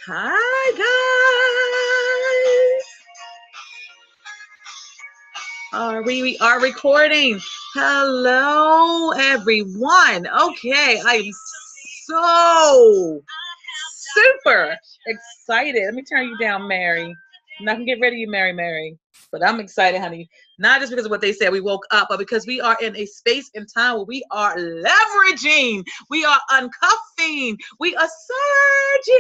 Hi, guys. We are recording. Hello, everyone. Okay, I am so super excited. Let me turn you down, Mary. I'm not gonna get rid of you, Mary. But I'm excited, honey. Not just because of what they said we woke up, but because we are in a space and time where we are leveraging, we are uncuffing, we are surging.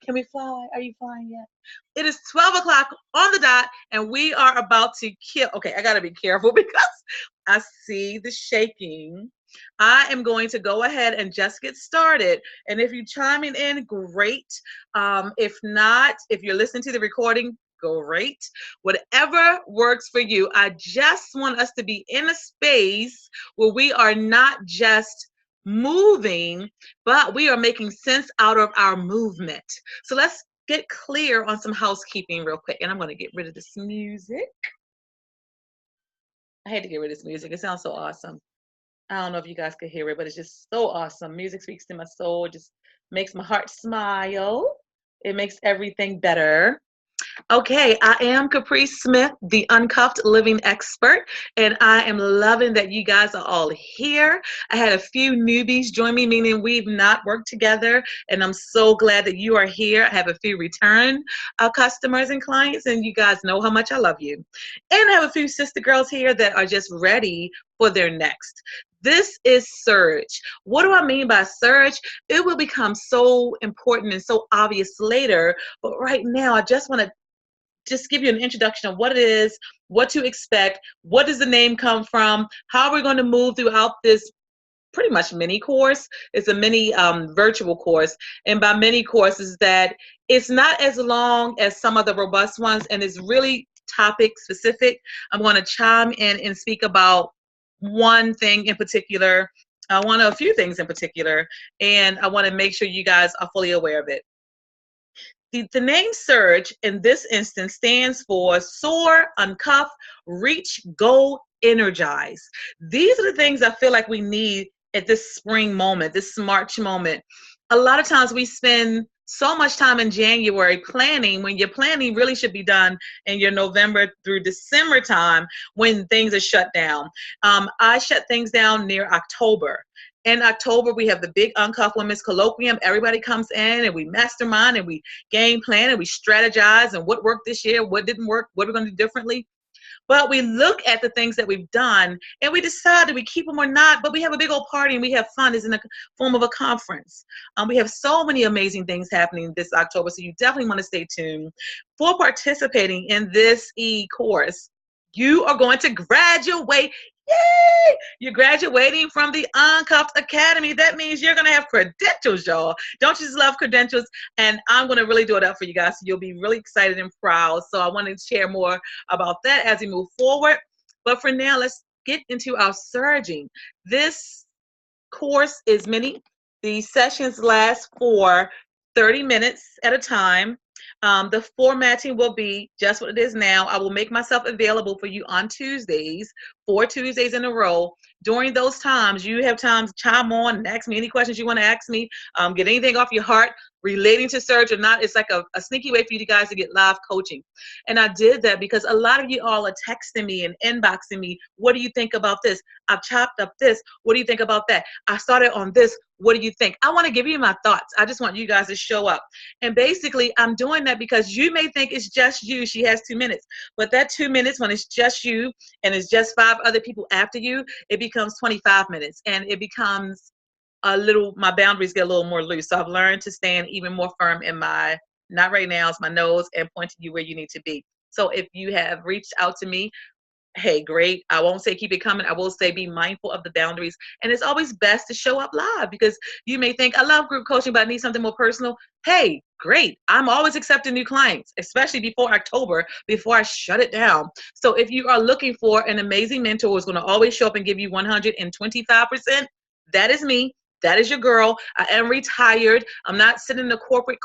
Can we fly? Are you flying yet? It is 12 o'clock on the dot, and we are about to kill. Okay, I gotta be careful because I see the shaking. I am going to go ahead and just get started. And if you're chiming in, great. If not, if you're listening to the recording, great. Whatever works for you. I just want us to be in a space where we are not just moving, but we are making sense out of our movement. So let's get clear on some housekeeping real quick. And I'm going to get rid of this music. I hate to get rid of this music. It sounds so awesome. I don't know if you guys could hear it, but it's just so awesome. Music speaks to my soul. It just makes my heart smile. It makes everything better. Okay, I am Caprice Smith, the Uncuffed Living Expert, and I am loving that you guys are all here. I had a few newbies join me, meaning we've not worked together, and I'm so glad that you are here. I have a few return customers and clients, and you guys know how much I love you. And I have a few sister girls here that are just ready for their next. This is surge. What do I mean by surge? It will become so important and so obvious later, but right now I just want to just give you an introduction of what it is, what to expect, what does the name come from, how we're going to move throughout this pretty much mini course. It's a mini virtual course, and by mini courses that it's not as long as some of the robust ones, and it's really topic specific. I'm going to chime in and speak about one thing in particular. I want a few things in particular, and I want to make sure you guys are fully aware of it. The name Surge in this instance stands for Soar, Uncuff, Reach, Go, Energize. These are the things I feel like we need at this spring moment, this March moment. A lot of times we spend so much time in January planning when your planning really should be done in your November through December time when things are shut down. I shut things down near October. In October, we have the big Uncuffed Women's Colloquium. Everybody comes in and we mastermind and we game plan and we strategize and what worked this year, what didn't work, what we're going to do differently. But we look at the things that we've done and we decide do we keep them or not, but we have a big old party and we have fun. It's in the form of a conference. We have so many amazing things happening this October, so you definitely want to stay tuned. For participating in this e-course, you are going to graduate. Yay! You're graduating from the Uncuffed Academy. That means you're going to have credentials, y'all. Don't you just love credentials? And I'm going to really do it up for you guys. So you'll be really excited and proud. So I want to share more about that as we move forward. But for now, let's get into our surging. This course is mini. The sessions last for 30 minutes at a time. The formatting will be just what it is now. I will make myself available for you on Tuesdays, 4 Tuesdays in a row. During those times, you have time to chime on and ask me any questions you want to ask me, get anything off your heart relating to surge or not. It's like a sneaky way for you guys to get live coaching. And I did that because a lot of you all are texting me and inboxing me. What do you think about this? I've chopped up this. What do you think about that? I started on this. What do you think? I want to give you my thoughts. I just want you guys to show up. And basically, I'm doing that because you may think it's just you. She has 2 minutes. But that 2 minutes, when it's just you and it's just 5 other people after you, it becomes 25 minutes. And it becomes my boundaries get a little more loose. So I've learned to stand even more firm in my, not right now, it's my nose, and pointing you where you need to be. So if you have reached out to me, hey, great. I won't say keep it coming. I will say be mindful of the boundaries. And it's always best to show up live because you may think, I love group coaching, but I need something more personal. Hey, great. I'm always accepting new clients, especially before October, before I shut it down. So if you are looking for an amazing mentor who's going to always show up and give you 125%, that is me. that is your girl. I am retired. I'm not sitting in a corporate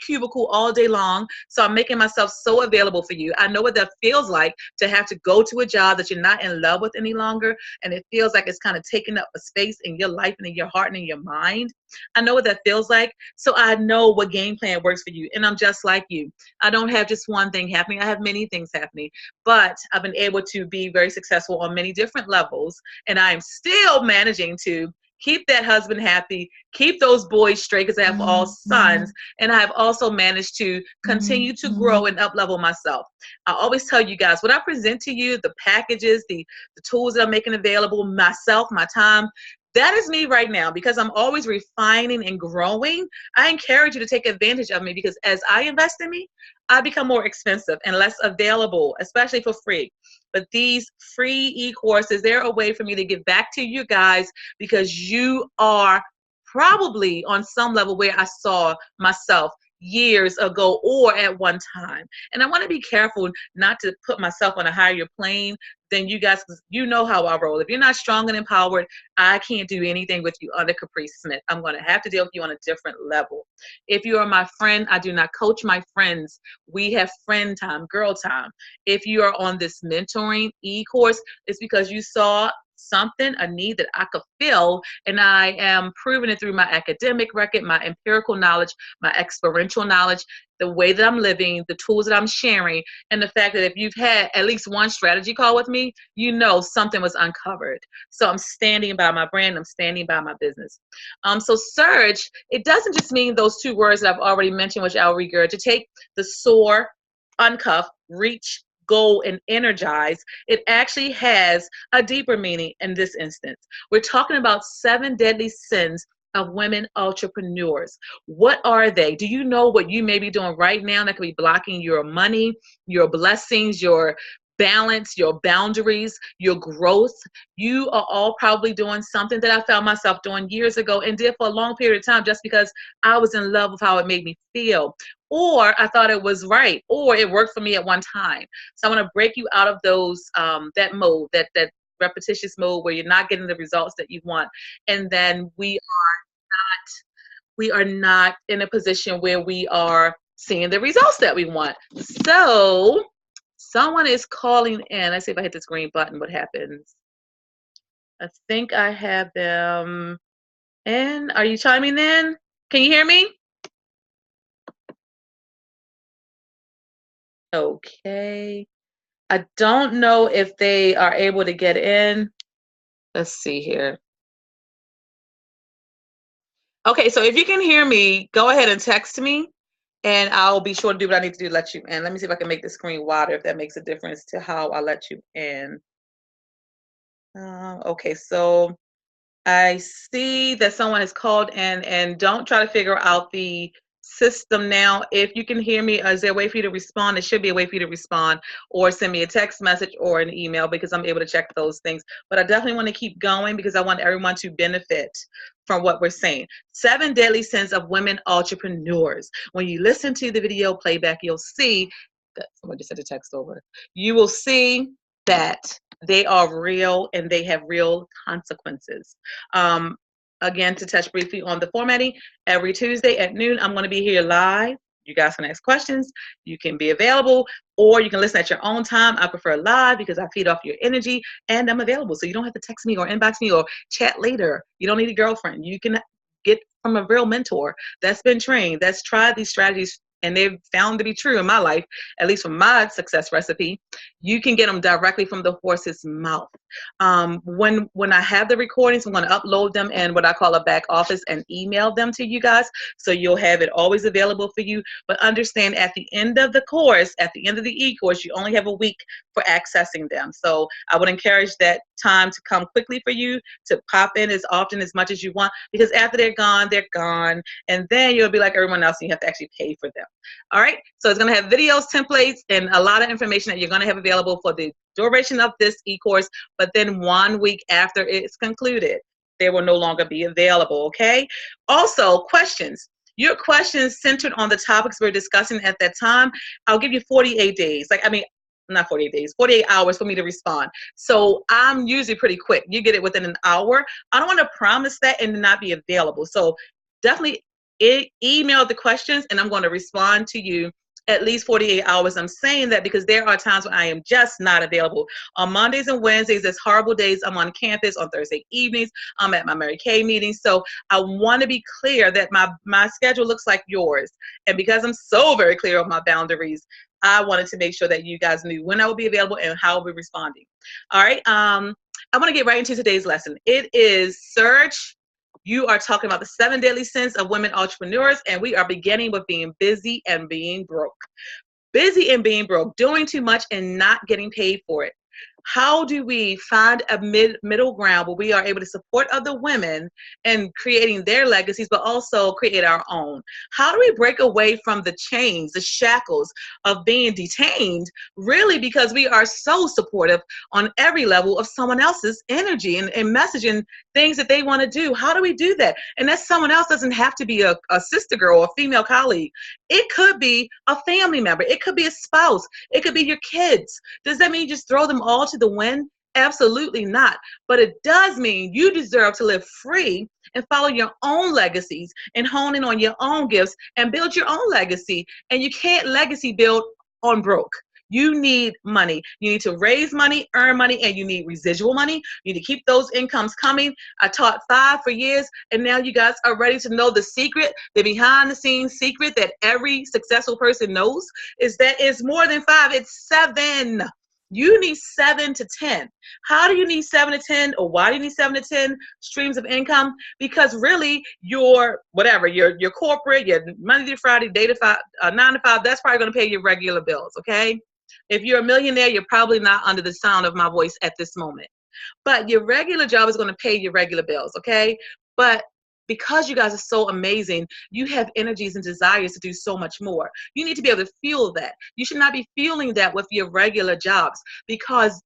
cubicle all day long. So I'm making myself so available for you. I know what that feels like to have to go to a job that you're not in love with any longer. And it feels like it's kind of taking up a space in your life and in your heart and in your mind. I know what that feels like. So I know what game plan works for you. And I'm just like you. I don't have just one thing happening. I have many things happening. But I've been able to be very successful on many different levels. And I am still managing to keep that husband happy, keep those boys straight, because I have all sons, and I have also managed to continue to grow and up-level myself. I always tell you guys, what I present to you, the packages, the tools that I'm making available, myself, my time, that is me right now. Because I'm always refining and growing, I encourage you to take advantage of me, because as I invest in me, I become more expensive and less available, especially for free. But these free e-courses, they're a way for me to give back to you guys, because you are probably on some level where I saw myself years ago or at one time. And I want to be careful not to put myself on a higher plane than you guys, because you know how I roll. If you're not strong and empowered, I can't do anything with you under Caprice Smith. I'm going to have to deal with you on a different level. If you are my friend, I do not coach my friends. We have friend time, girl time. If you are on this mentoring e-course, it's because you saw something, a need that I could fill, and I am proving it through my academic record, my empirical knowledge, my experiential knowledge, the way that I'm living, the tools that I'm sharing, and the fact that if you've had at least one strategy call with me, you know something was uncovered. So I'm standing by my brand, I'm standing by my business. So surge, it doesn't just mean those two words that I've already mentioned, which I'll regurgitate: the soar, uncuff, reach, go, and energize. It actually has a deeper meaning in this instance. We're talking about 7 deadly sins of women entrepreneurs. What are they? Do you know what you may be doing right now that could be blocking your money, your blessings, your balance, your boundaries, your growth? You are all probably doing something that I found myself doing years ago and did for a long period of time just because I was in love with how it made me feel, or I thought it was right, or it worked for me at one time. So I want to break you out of those that mode, that repetitious mode where you're not getting the results that you want, and then we are not in a position where we are seeing the results that we want. So someone is calling in. Let's see if I hit this green button, what happens. I think I have them in. Are you chiming in? Can you hear me? Okay. I don't know if they are able to get in. Let's see here. Okay, so if you can hear me, go ahead and text me, and I'll be sure to do what I need to do to let you in. Let me see if I can make the screen wider, if that makes a difference to how I let you in. Okay, so I see that someone has called in, and don't try to figure out the system now. If you can hear me, is there a way for you to respond? There should be a way for you to respond, or send me a text message or an email, because I'm able to check those things. But I definitely want to keep going because I want everyone to benefit from what we're saying. 7 deadly sins of women entrepreneurs. When you listen to the video playback, you'll see that someone just sent a text over. You will see that they are real and they have real consequences. Again, to touch briefly on the formatting, every Tuesday at noon, I'm going to be here live. You guys can ask questions. You can be available, or you can listen at your own time. I prefer live because I feed off your energy, and I'm available. So you don't have to text me or inbox me or chat later. You don't need a girlfriend. You can get from a real mentor that's been trained, that's tried these strategies, and they've found to be true in my life, at least from my success recipe. You can get them directly from the horse's mouth. When I have the recordings, I'm going to upload them in what I call a back office and email them to you guys, so you'll have it always available for you. But understand, at the end of the course, at the end of the e-course, you only have a week for accessing them. So I would encourage that time to come quickly for you, to pop in as often, as much as you want, because after they're gone, and then you'll be like everyone else and you have to actually pay for them. All right, so it's going to have videos, templates, and a lot of information that you're going to have available for the duration of this e-course, but then 1 week after it's concluded, they will no longer be available, okay? Also, questions. Your questions centered on the topics we're discussing at that time, I'll give you 48 days. not 48 days, 48 hours for me to respond. So I'm usually pretty quick. You get it within an hour. I don't want to promise that and not be available. So definitely email the questions and I'm going to respond to you at least 48 hours. I'm saying that because there are times when I am just not available. On Mondays and Wednesdays, there's horrible days. I'm on campus. On Thursday evenings, I'm at my Mary Kay meeting. So I want to be clear that my schedule looks like yours. And because I'm so very clear on my boundaries, I wanted to make sure that you guys knew when I will be available and how I'll be responding. All right. I want to get right into today's lesson. It is search. You are talking about the 7 deadly sins of women entrepreneurs, and we are beginning with being busy and being broke. Busy and being broke, doing too much and not getting paid for it. How do we find a middle ground where we are able to support other women and creating their legacies, but also create our own? How do we break away from the chains, the shackles of being detained, really because we are so supportive on every level of someone else's energy and messaging things that they want to do? How do we do that? And that someone else doesn't have to be a sister girl or a female colleague. It could be a family member. It could be a spouse. It could be your kids. Does that mean you just throw them all to the wind? Absolutely not. But it does mean you deserve to live free and follow your own legacies and hone in on your own gifts and build your own legacy. And you can't legacy build on broke. You need money. You need to raise money, earn money, and you need residual money. You need to keep those incomes coming. I taught 5 for years, and now you guys are ready to know the secret, the behind the scenes secret that every successful person knows is that it's more than 5, it's 7. You need 7 to 10. How do you need 7 to 10, or why do you need 7 to 10 streams of income? Because really, your corporate, your Monday to Friday, 9 to 5, that's probably going to pay your regular bills, okay? If you're a millionaire, you're probably not under the sound of my voice at this moment. But your regular job is going to pay your regular bills, okay? But because you guys are so amazing, you have energies and desires to do so much more. You need to be able to feel that. You should not be feeling that with your regular jobs, because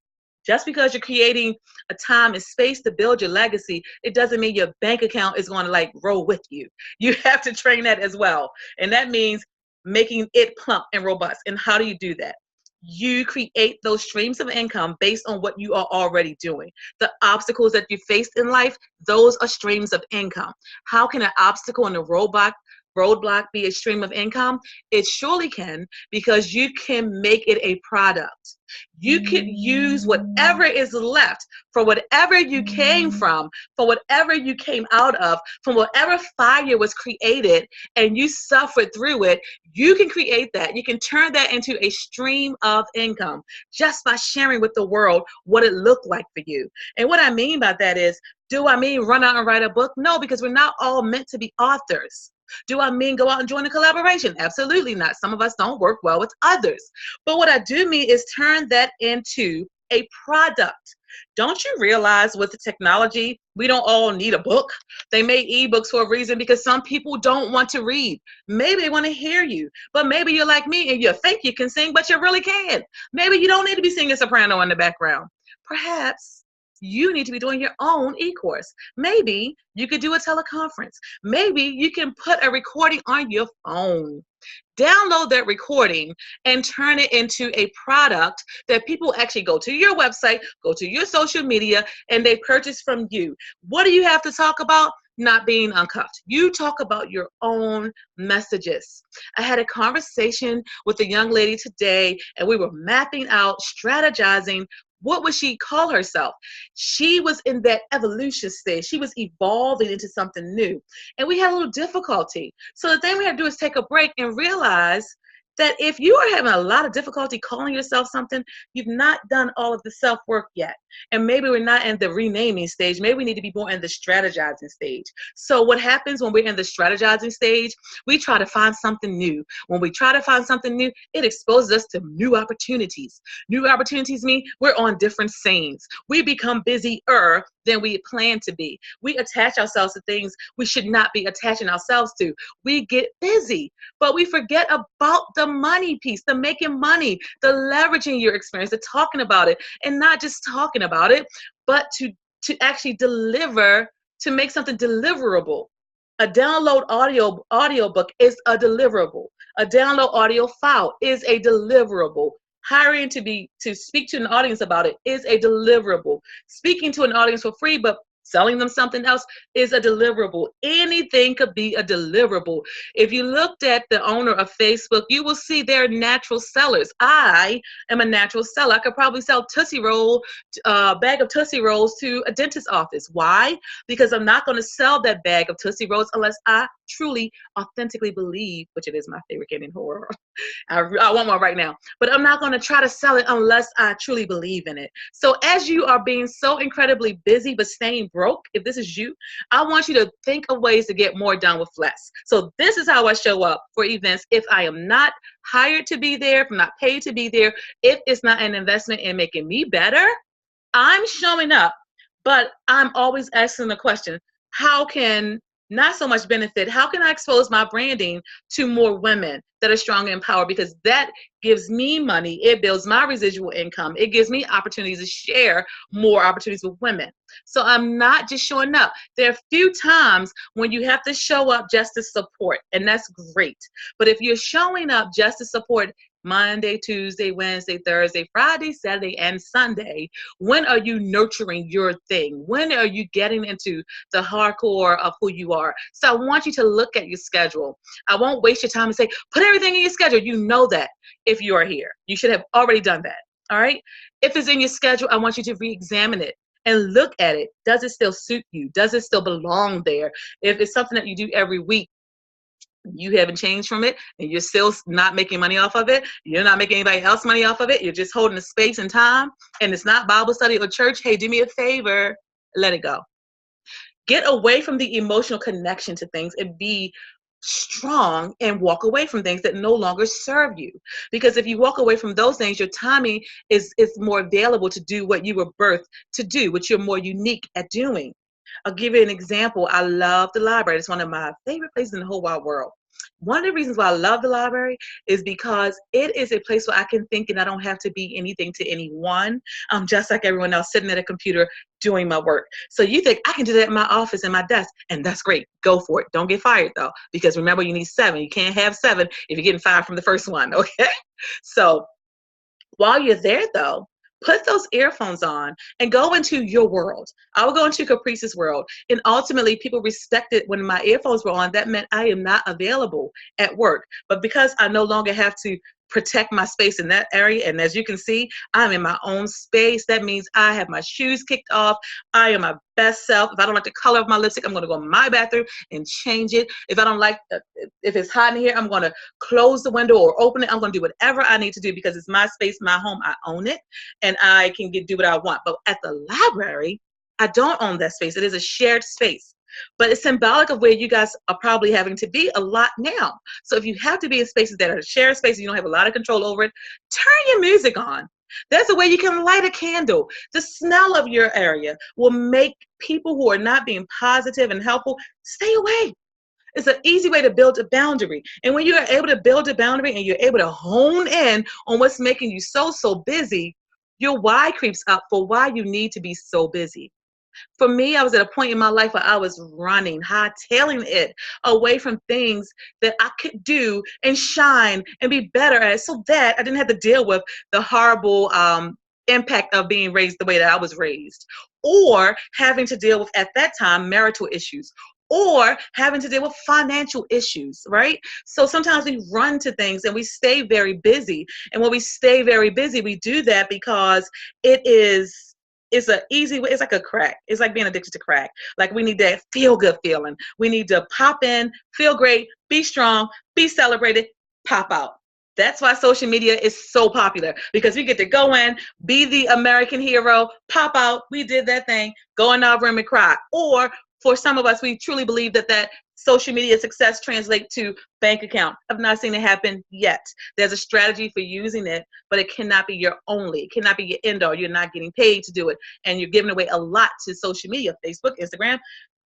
just because you're creating a time and space to build your legacy, it doesn't mean your bank account is going to like roll with you. You have to train that as well. And that means making it plump and robust. And how do you do that? You create those streams of income based on what you are already doing. The obstacles that you faced in life, those are streams of income. How can an obstacle and a roadblock be a stream of income? It surely can, because you can make it a product. You can use whatever is left for whatever you came from, for whatever you came out of, from whatever fire was created and you suffered through it. You can create that. You can turn that into a stream of income just by sharing with the world what it looked like for you. And what I mean by that is, do I mean run out and write a book? No, because we're not all meant to be authors. Do I mean go out and join a collaboration? Absolutely not. Some of us don't work well with others. But what I do mean is turn that into a product. Don't you realize with the technology, we don't all need a book? They made ebooks for a reason, because some people don't want to read. Maybe they want to hear you, but maybe you're like me and you think you can sing, but you really can't. Maybe you don't need to be singing soprano in the background. Perhaps you need to be doing your own e-course. Maybe you could do a teleconference. Maybe you can put a recording on your phone. Download that recording and turn it into a product that people actually go to your website, go to your social media, and they purchase from you. What do you have to talk about? Not being uncuffed. You talk about your own messages. I had a conversation with a young lady today, and we were mapping out, strategizing, what would she call herself? She was in that evolution stage. She was evolving into something new. And we had a little difficulty. So the thing we had to do is take a break and realize that if you are having a lot of difficulty calling yourself something, you've not done all of the self-work yet. And maybe we're not in the renaming stage. Maybe we need to be more in the strategizing stage. So what happens when we're in the strategizing stage? We try to find something new. When we try to find something new, it exposes us to new opportunities. New opportunities mean we're on different scenes. We become busier than we plan to be. We attach ourselves to things we should not be attaching ourselves to. We get busy, but we forget about the money piece, the making money, the leveraging your experience, the talking about it, and not just talking about it, but to actually deliver, to make something deliverable. A download audiobook is a deliverable. A download audio file is a deliverable. Hiring to speak to an audience about it is a deliverable. Speaking to an audience for free, but selling them something else is a deliverable. Anything could be a deliverable. If you looked at the owner of Facebook, you will see they're natural sellers. I am a natural seller. I could probably sell bag of Tootsie Rolls to a dentist's office. Why? Because I'm not going to sell that bag of Tootsie Rolls unless I truly, authentically believe, which it is my favorite candy in horror. I want one right now, but I'm not going to try to sell it unless I truly believe in it. So as you are being so incredibly busy but staying broke, if this is you, I want you to think of ways to get more done with less. So this is how I show up for events. If I am not hired to be there, if I'm not paid to be there, if it's not an investment in making me better, I'm showing up. But I'm always asking the question, how can not so much benefit, how can I expose my branding to more women that are strong and empowered? Because that gives me money. It builds my residual income. It gives me opportunities to share more opportunities with women. So I'm not just showing up. There are few times when you have to show up just to support, and that's great. But if you're showing up just to support Monday, Tuesday, Wednesday, Thursday, Friday, Saturday, and Sunday, when are you nurturing your thing? When are you getting into the hardcore of who you are? So I want you to look at your schedule. I won't waste your time and say, put everything in your schedule. You know that if you are here. You should have already done that. All right? If it's in your schedule, I want you to re-examine it and look at it. Does it still suit you? Does it still belong there? If it's something that you do every week, you haven't changed from it, and you're still not making money off of it, you're not making anybody else money off of it, you're just holding the space and time, and it's not Bible study or church, hey, do me a favor, let it go. Get away from the emotional connection to things and be strong and walk away from things that no longer serve you. Because if you walk away from those things, your timing is more available to do what you were birthed to do, which you're more unique at doing. I'll give you an example. I love the library. It's one of my favorite places in the whole wide world. One of the reasons why I love the library is because it is a place where I can think and I don't have to be anything to anyone. I'm just like everyone else sitting at a computer doing my work. So you think I can do that in my office and my desk, and that's great. Go for it. Don't get fired though, because remember, you need 7. You can't have 7 if you're getting fired from the first one, okay? So while you're there though, put those earphones on and go into your world. I will go into Caprice's world. And ultimately, people respected when my earphones were on. That meant I am not available at work. But because I no longer have to protect my space in that area, and as you can see, I'm in my own space. That means I have my shoes kicked off. I am my best self. If I don't like the color of my lipstick, I'm going to go in my bathroom and change it. If I don't like, if it's hot in here, I'm going to close the window or open it. I'm going to do whatever I need to do because it's my space, my home. I own it, and I can do what I want. But at the library, I don't own that space. It is a shared space. But it's symbolic of where you guys are probably having to be a lot now. So if you have to be in spaces that are shared spaces, you don't have a lot of control over it, turn your music on. That's a way you can light a candle. The smell of your area will make people who are not being positive and helpful stay away. It's an easy way to build a boundary. And when you're able to build a boundary and you're able to hone in on what's making you so busy, your why creeps up for why you need to be so busy. For me, I was at a point in my life where I was running, hightailing it away from things that I could do and shine and be better at, so that I didn't have to deal with the horrible impact of being raised the way that I was raised, or having to deal with, at that time, marital issues, or having to deal with financial issues, right? So sometimes we run to things and we stay very busy. And when we stay very busy, we do that because it's an easy way. It's like a crack. It's like being addicted to crack. Like, we need that feel good feeling. We need to pop in, feel great, be strong, be celebrated, pop out. That's why social media is so popular, because we get to go in, be the American hero, pop out, we did that thing, go in our room and cry. Or for some of us, we truly believe that social media success translates to bank account. I've not seen it happen yet. There's a strategy for using it, but it cannot be your only. It cannot be your end all. You're not getting paid to do it. And you're giving away a lot to social media, Facebook, Instagram,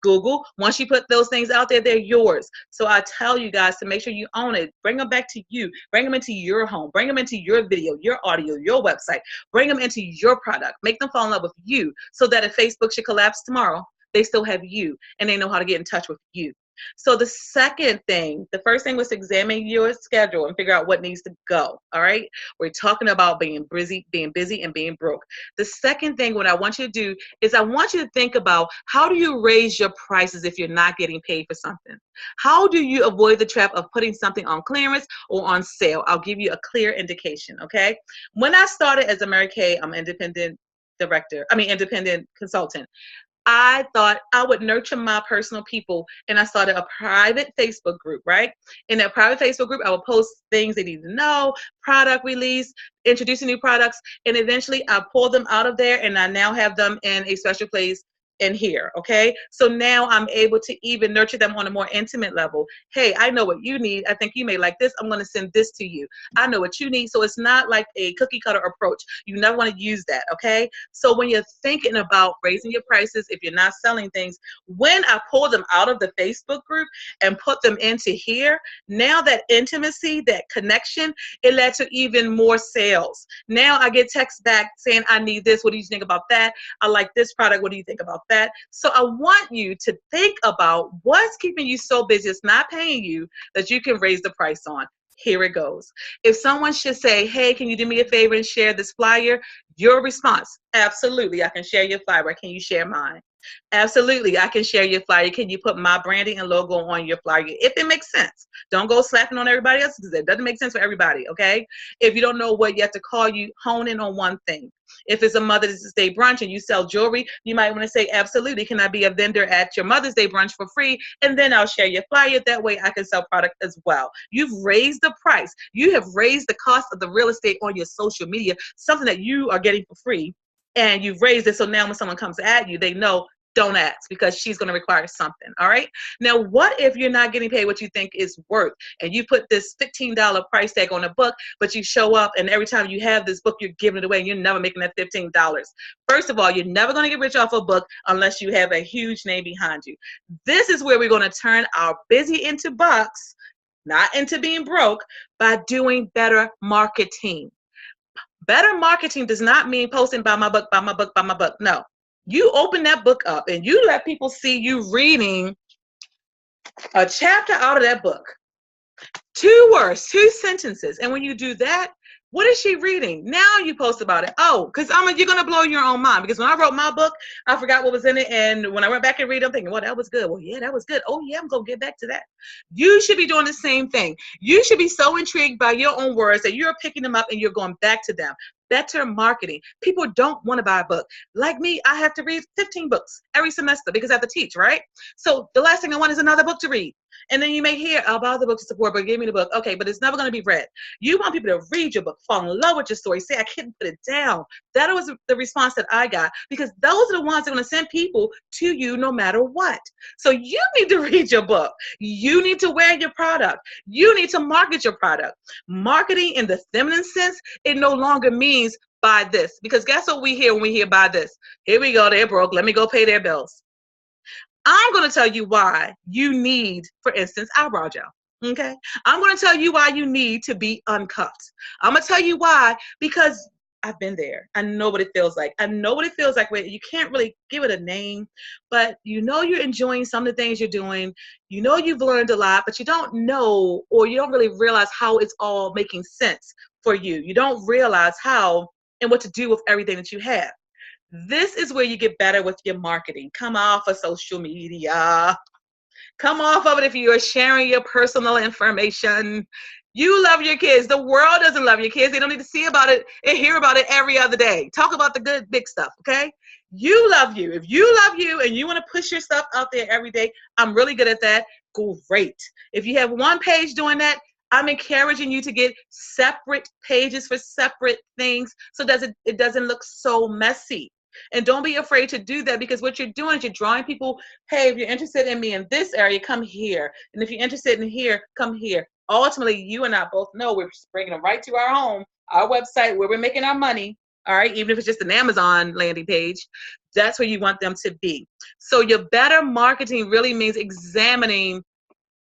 Google. Once you put those things out there, they're yours. So I tell you guys to make sure you own it. Bring them back to you. Bring them into your home. Bring them into your video, your audio, your website. Bring them into your product. Make them fall in love with you, so that if Facebook should collapse tomorrow, they still have you and they know how to get in touch with you. So the second thing, the first thing was to examine your schedule and figure out what needs to go. All right. We're talking about being busy and being broke. The second thing, what I want you to do is I want you to think about how do you raise your prices if you're not getting paid for something? How do you avoid the trap of putting something on clearance or on sale? I'll give you a clear indication. Okay. When I started as a Mary Kay, I'm independent consultant. I thought I would nurture my personal people, and I started a private Facebook group, right? In that private Facebook group, I would post things they need to know, product release, introducing new products, and eventually I pulled them out of there, and I now have them in a special place in here, okay? So now I'm able to even nurture them on a more intimate level. Hey, I know what you need. I think you may like this. I'm going to send this to you. I know what you need. So it's not like a cookie cutter approach. You never want to use that, okay? So when you're thinking about raising your prices, if you're not selling things, when I pull them out of the Facebook group and put them into here, now that intimacy, that connection, it led to even more sales. Now I get texts back saying, I need this. What do you think about that? I like this product. What do you think about that? So I want you to think about what's keeping you so busy, it's not paying you, that you can raise the price on. Here it goes. If someone should say, hey, can you do me a favor and share this flyer? Your response, absolutely, I can share your flyer. Can you share mine? Absolutely, I can share your flyer. Can you put my branding and logo on your flyer? If it makes sense. Don't go slapping on everybody else because it doesn't make sense for everybody, okay? If you don't know what you have to call, you hone in on one thing. If it's a Mother's Day brunch and you sell jewelry, you might want to say, absolutely, can I be a vendor at your Mother's Day brunch for free? And then I'll share your flyer. That way I can sell product as well. You've raised the price. You have raised the cost of the real estate on your social media, something that you are getting for free. And you've raised it. So now when someone comes at you, they know, don't ask, because she's going to require something. All right. Now, what if you're not getting paid what you think is worth, and you put this $15 price tag on a book, but you show up and every time you have this book, you're giving it away and you're never making that $15? First of all, you're never going to get rich off a book unless you have a huge name behind you. This is where we're going to turn our busy into bucks, not into being broke, by doing better marketing. Better marketing does not mean posting buy my book, buy my book, buy my book. No. You open that book up and you let people see you reading a chapter out of that book. 2 words, 2 sentences. And when you do that, what is she reading? Now you post about it. Oh, because you're going to blow your own mind. Because when I wrote my book, I forgot what was in it. And when I went back and read it, I'm thinking, well, that was good. Well, yeah, that was good. Oh, yeah, I'm going to get back to that. You should be doing the same thing. You should be so intrigued by your own words that you're picking them up and you're going back to them. Better marketing. People don't want to buy a book. Like me, I have to read 15 books every semester because I have to teach, right? So the last thing I want is another book to read. And then you may hear, I'll buy the book to support, but give me the book. Okay, but it's never going to be read. You want people to read your book, fall in love with your story, say, I couldn't put it down. That was the response that I got, because those are the ones that are going to send people to you no matter what. So you need to read your book. You need to wear your product. You need to market your product. Marketing in the feminine sense, it no longer means buy this. Because guess what we hear when we hear buy this? Here we go, they're broke. Let me go pay their bills. I'm going to tell you why you need, for instance, eyebrow gel. Okay. I'm going to tell you why you need to be uncuffed. I'm going to tell you why, because I've been there. I know what it feels like. I know what it feels like. You can't really give it a name, but you know you're enjoying some of the things you're doing. You know you've learned a lot, but you don't know, or you don't really realize how it's all making sense for you. You don't realize how and what to do with everything that you have. This is where you get better with your marketing. Come off of social media. Come off of it if you are sharing your personal information. You love your kids. The world doesn't love your kids. They don't need to see about it and hear about it every other day. Talk about the good, big stuff, okay? You love you. If you love you and you want to push your stuff out there every day, I'm really good at that. Great. If you have one page doing that, I'm encouraging you to get separate pages for separate things so that it doesn't look so messy. And don't be afraid to do that, because what you're doing is you're drawing people, hey, if you're interested in me in this area, come here. And if you're interested in here, come here. Ultimately, you and I both know we're bringing them right to our home, our website, where we're making our money. All right, even if it's just an Amazon landing page, that's where you want them to be. So your better marketing really means examining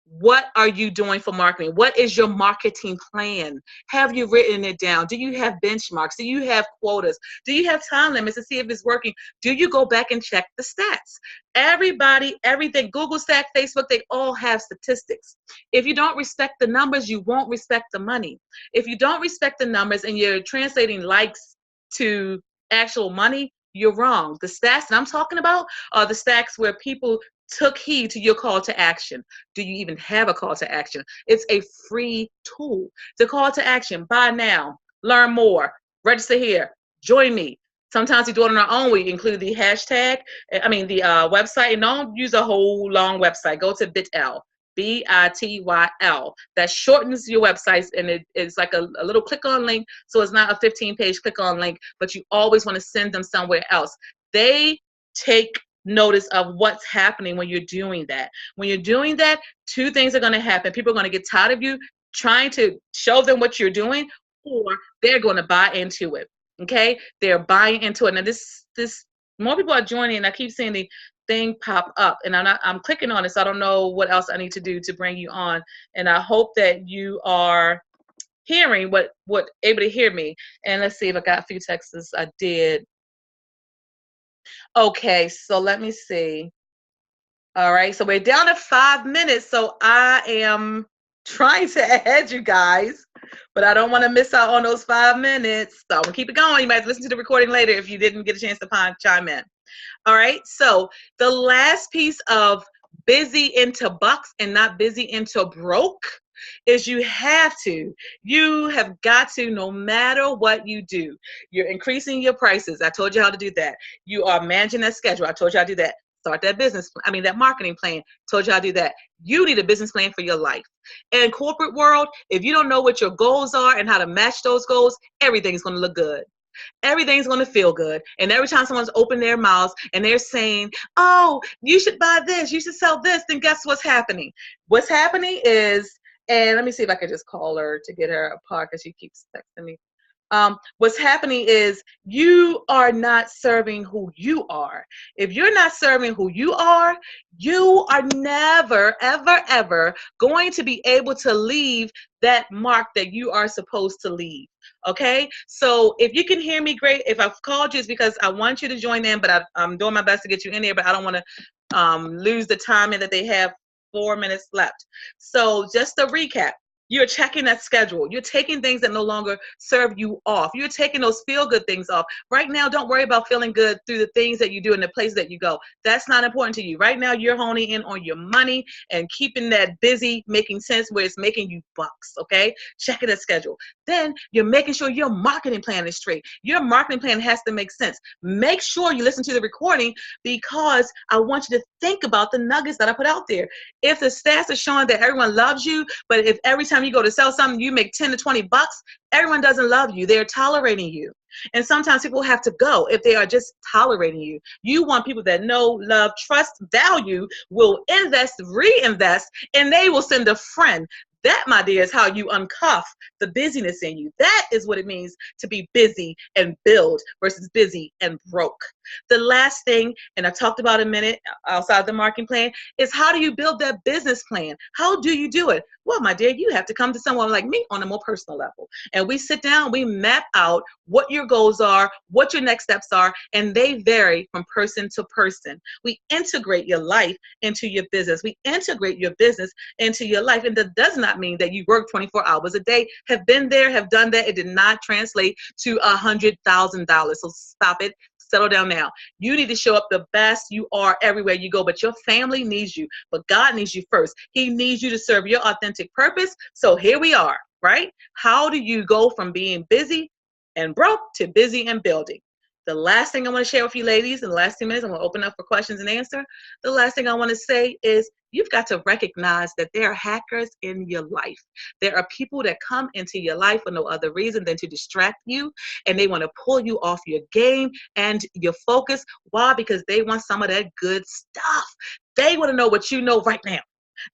What are you doing for marketing? What is your marketing plan? Have you written it down? Do you have benchmarks? Do you have quotas? Do you have time limits to see if it's working? Do you go back and check the stats? Everybody, everything, Google Stats, Facebook, they all have statistics. If you don't respect the numbers, you won't respect the money. If you don't respect the numbers and you're translating likes to actual money, you're wrong. The stats that I'm talking about are the stats where people took heed to your call to action. Do you even have a call to action? It's a free tool. The call to action: buy now, learn more, register here, join me. Sometimes we do it on our own. We include the hashtag, the website, and don't use a whole long website. Go to BitL, BITYL. That shortens your websites, and it's like a little click on link. So it's not a 15-page click on link, but you always want to send them somewhere else. They take notice of what's happening when you're doing that. When you're doing that, two things are going to happen. People are going to get tired of you trying to show them what you're doing, or they're going to buy into it. Okay, they're buying into it. Now this more people are joining, and I keep seeing the thing pop up, and I'm clicking on it, so I don't know what else I need to do to bring you on. And I hope that you are hearing what able to hear me. And let's see if I got a few texts. I did. Okay, so let me see. All right, so we're down to 5 minutes. So I am trying to add you guys, but I don't want to miss out on those 5 minutes. So I'm gonna keep it going. You might listen to the recording later if you didn't get a chance to chime in. All right, so the last piece of busy into bucks and not busy into broke is you have got to, no matter what you do, you're increasing your prices. I told you how to do that. You are managing that schedule. I told you how to do that. Start that that marketing plan. Told you how to do that. You need a business plan for your life. In corporate world, if you don't know what your goals are and how to match those goals, everything's going to look good. Everything's going to feel good. And every time someone's opened their mouths and they're saying, oh, you should buy this, you should sell this, then guess what's happening? What's happening is, and let me see if I can just call her to get her apart because she keeps texting me. What's happening is you are not serving who you are. If you're not serving who you are never, ever, ever going to be able to leave that mark that you are supposed to leave. Okay, so if you can hear me, great. If I've called you, it's because I want you to join in, but I'm doing my best to get you in there, but I don't want to lose the time in that they have 4 minutes left. So just to recap, you're checking that schedule. You're taking things that no longer serve you off. You're taking those feel-good things off. Right now, don't worry about feeling good through the things that you do and the places that you go. That's not important to you. Right now, you're honing in on your money and keeping that busy, making sense where it's making you bucks, okay? Checking the schedule. Then you're making sure your marketing plan is straight. Your marketing plan has to make sense. Make sure you listen to the recording because I want you to think about the nuggets that I put out there. If the stats are showing that everyone loves you, but if every time you go to sell something, you make 10 to 20 bucks, everyone doesn't love you. They're tolerating you. And sometimes people have to go if they are just tolerating you. You want people that know, love, trust, value, will invest, reinvest, and they will send a friend. That, my dear, is how you uncuff the busyness in you. That is what it means to be busy and build versus busy and broke. The last thing, and I talked about a minute outside the marketing plan, is how do you build that business plan? How do you do it? Well, my dear, you have to come to someone like me on a more personal level. And we sit down, we map out what your goals are, what your next steps are, and they vary from person to person. We integrate your life into your business. We integrate your business into your life. And that does not mean that you work 24 hours a day, have been there, have done that. It did not translate to $100,000. So stop it. Settle down now. You need to show up the best you are everywhere you go, but your family needs you, but God needs you first. He needs you to serve your authentic purpose. So here we are, right? How do you go from being busy and broke to busy and building? The last thing I want to share with you ladies in the last 2 minutes, I'm going to open up for questions and answer. The last thing I want to say is you've got to recognize that there are hackers in your life. There are people that come into your life for no other reason than to distract you, and they want to pull you off your game and your focus. Why? Because they want some of that good stuff. They want to know what you know right now.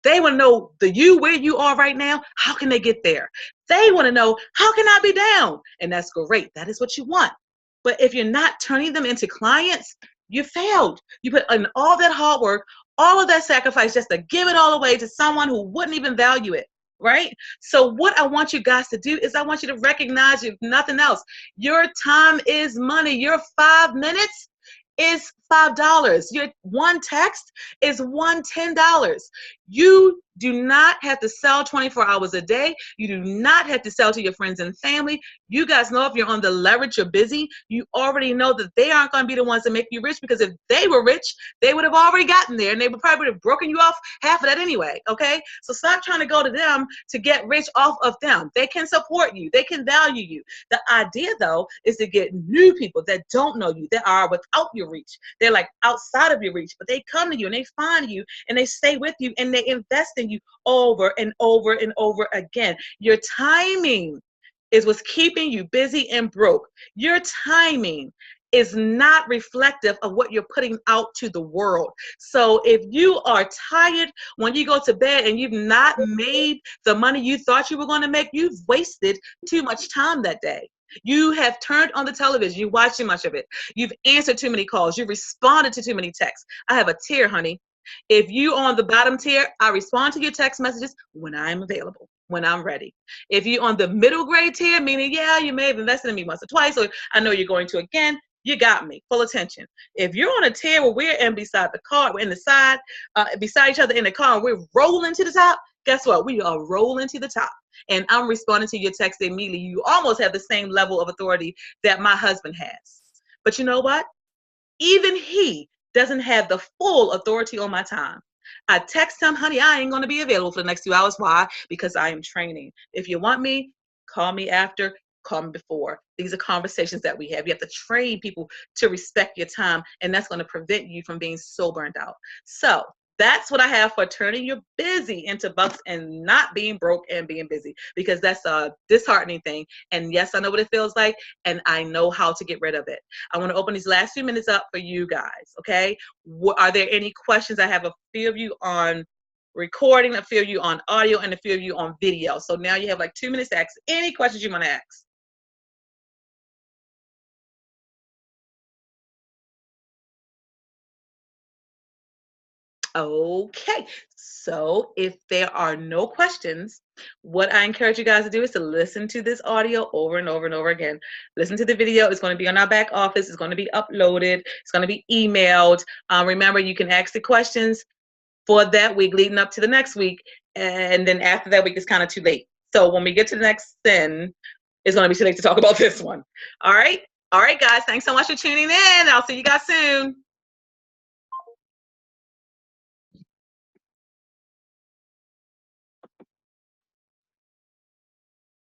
They want to know where you are right now. How can they get there? They want to know, how can I be down? And that's great. That is what you want. But if you're not turning them into clients, you failed. You put in all that hard work, all of that sacrifice just to give it all away to someone who wouldn't even value it, right? So what I want you guys to do is I want you to recognize, if nothing else, your time is money. Your 5 minutes is $5. Your one text is $10. You do not have to sell 24 hours a day. You do not have to sell to your friends and family. You guys know if you're on the leverage, you're busy, you already know that they aren't going to be the ones that make you rich, because if they were rich, they would have already gotten there, and they would probably have broken you off half of that anyway, okay? So stop trying to go to them to get rich off of them. They can support you. They can value you. The idea, though, is to get new people that don't know you, that are without your reach. They're like outside of your reach, but they come to you and they find you and they stay with you and they invest in you over and over and over again. Your timing is what's keeping you busy and broke. Your timing is not reflective of what you're putting out to the world. So if you are tired when you go to bed and you've not made the money you thought you were going to make, you've wasted too much time that day. You have turned on the television. You watched too much of it. You've answered too many calls. You responded to too many texts. I have a tier, honey. If you on the bottom tier, I respond to your text messages when I'm available, when I'm ready. If you on the middle grade tier, meaning, yeah, you may have invested in me once or twice, or I know you're going to again, you got me, full attention. If you're on a tier where we're in beside the car, we're in the side, beside each other in the car, and we're rolling to the top, guess what? We are rolling to the top. And I'm responding to your text immediately. You almost have the same level of authority that my husband has. But you know what? Even he doesn't have the full authority on my time. I text him, honey, I ain't going to be available for the next 2 hours. Why? Because I am training. If you want me, call me after, call me before. These are conversations that we have. You have to train people to respect your time, and that's going to prevent you from being so burnt out. So that's what I have for turning your busy into bucks and not being broke and being busy, because that's a disheartening thing. And yes, I know what it feels like, and I know how to get rid of it. I want to open these last few minutes up for you guys, okay? Are there any questions? I have a few of you on recording, a few of you on audio, and a few of you on video. So now you have like 2 minutes to ask any questions you want to ask. Okay, so if there are no questions, what I encourage you guys to do is to listen to this audio over and over and over again. Listen to the video. It's going to be on our back office. It's going to be uploaded. It's going to be emailed. Remember, you can ask the questions for that week leading up to the next week. And then after that week, it's kind of too late. So when we get to the next sin, it's going to be too late to talk about this one. All right. All right, guys. Thanks so much for tuning in. I'll see you guys soon.